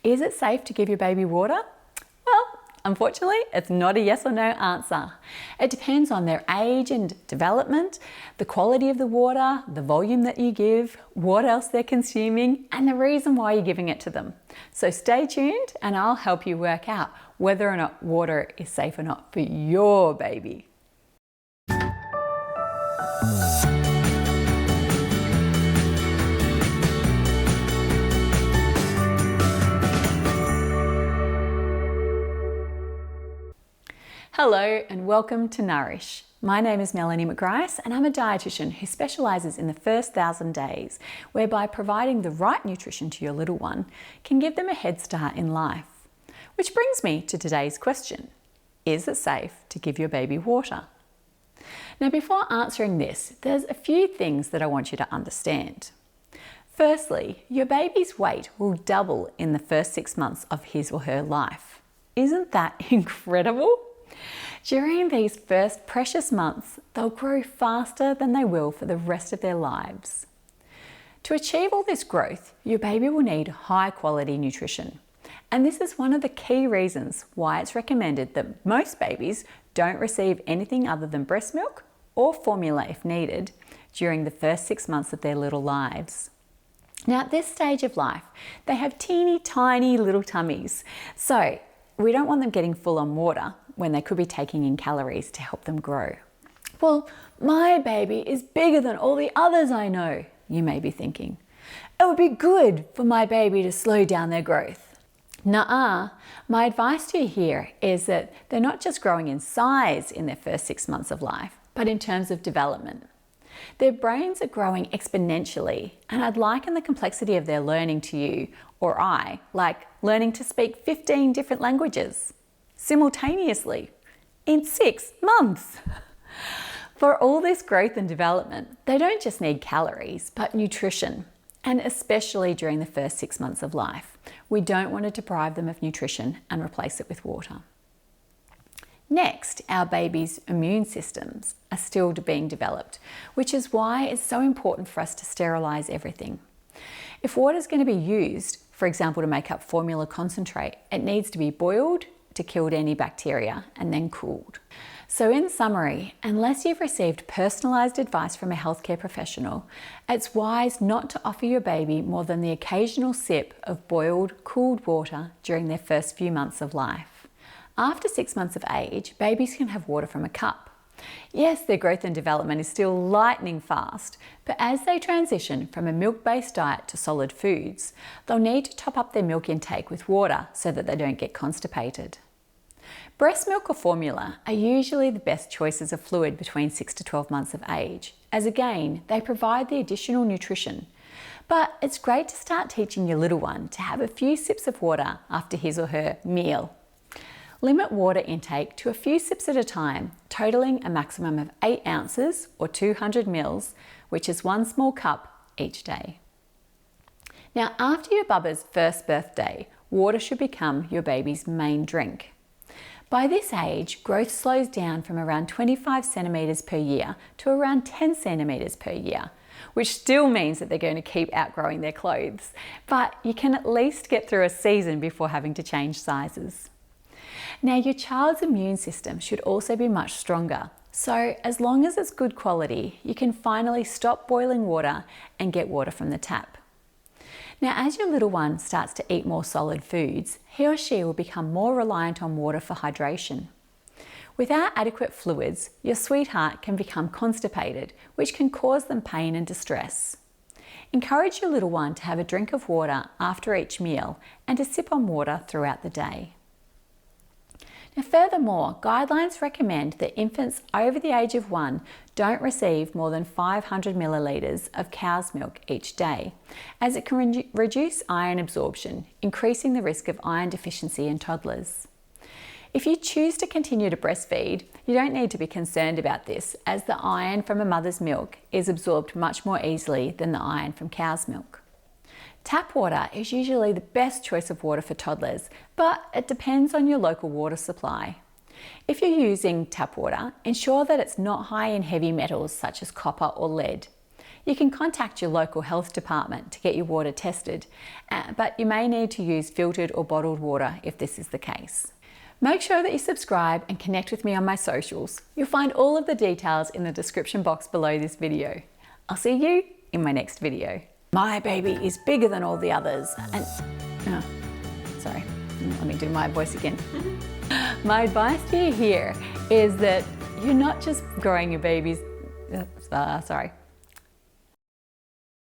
Is it safe to give your baby water? Well, unfortunately, it's not a yes or no answer. It depends on their age and development, the quality of the water, the volume that you give, what else they're consuming, and the reason why you're giving it to them. So stay tuned and I'll help you work out whether or not water is safe or not for your baby. Hello and welcome to Nourish. My name is Melanie McGrice and I'm a dietitian who specialises in the first 1,000 days, whereby providing the right nutrition to your little one can give them a head start in life. Which brings me to today's question. Is it safe to give your baby water? Now, before answering this, there's a few things that I want you to understand. Firstly, your baby's weight will double in the first 6 months of his or her life. Isn't that incredible? During these first precious months, they'll grow faster than they will for the rest of their lives. To achieve all this growth, your baby will need high quality nutrition. And this is one of the key reasons why it's recommended that most babies don't receive anything other than breast milk or formula if needed during the first 6 months of their little lives. Now, at this stage of life, they have teeny tiny little tummies. So we don't want them getting full on water when they could be taking in calories to help them grow. Well, my baby is bigger than all the others I know, you may be thinking. It would be good for my baby to slow down their growth. Nuh-uh. My advice to you here is that they're not just growing in size in their first 6 months of life, but in terms of development. Their brains are growing exponentially, and I'd liken the complexity of their learning to you or I, like learning to speak 15 different languages simultaneously in 6 months. For all this growth and development, they don't just need calories, but nutrition, and especially during the first 6 months of life. We don't want to deprive them of nutrition and replace it with water. Next, our baby's immune systems are still being developed, which is why it's so important for us to sterilise everything. If water is going to be used, for example, to make up formula concentrate, it needs to be boiled to kill any bacteria and then cooled. So in summary, unless you've received personalised advice from a healthcare professional, it's wise not to offer your baby more than the occasional sip of boiled, cooled water during their first few months of life. After 6 months of age, babies can have water from a cup. Yes, their growth and development is still lightning fast, but as they transition from a milk-based diet to solid foods, they'll need to top up their milk intake with water so that they don't get constipated. Breast milk or formula are usually the best choices of fluid between 6 to 12 months of age, as again, they provide the additional nutrition. But it's great to start teaching your little one to have a few sips of water after his or her meal. Limit water intake to a few sips at a time, totaling a maximum of 8 ounces or 200 mils, which is 1 small cup each day. Now, after your bubba's first birthday, water should become your baby's main drink. By this age, growth slows down from around 25 centimetres per year to around 10 centimetres per year, which still means that they're going to keep outgrowing their clothes, but you can at least get through a season before having to change sizes. Now, your child's immune system should also be much stronger, so as long as it's good quality, you can finally stop boiling water and get water from the tap. Now, as your little one starts to eat more solid foods, he or she will become more reliant on water for hydration. Without adequate fluids, your sweetheart can become constipated, which can cause them pain and distress. Encourage your little one to have a drink of water after each meal and to sip on water throughout the day. Now, furthermore, guidelines recommend that infants over the age of 1 don't receive more than 500 millilitres of cow's milk each day, as it can reduce iron absorption, increasing the risk of iron deficiency in toddlers. If you choose to continue to breastfeed, you don't need to be concerned about this, as the iron from a mother's milk is absorbed much more easily than the iron from cow's milk. Tap water is usually the best choice of water for toddlers, but it depends on your local water supply. If you're using tap water, ensure that it's not high in heavy metals such as copper or lead. You can contact your local health department to get your water tested, but you may need to use filtered or bottled water if this is the case. Make sure that you subscribe and connect with me on my socials. You'll find all of the details in the description box below this video. I'll see you in my next video. My baby is bigger than all the others and... Oh, sorry, let me do my voice again. My advice to you here is that you're not just growing your babies... sorry.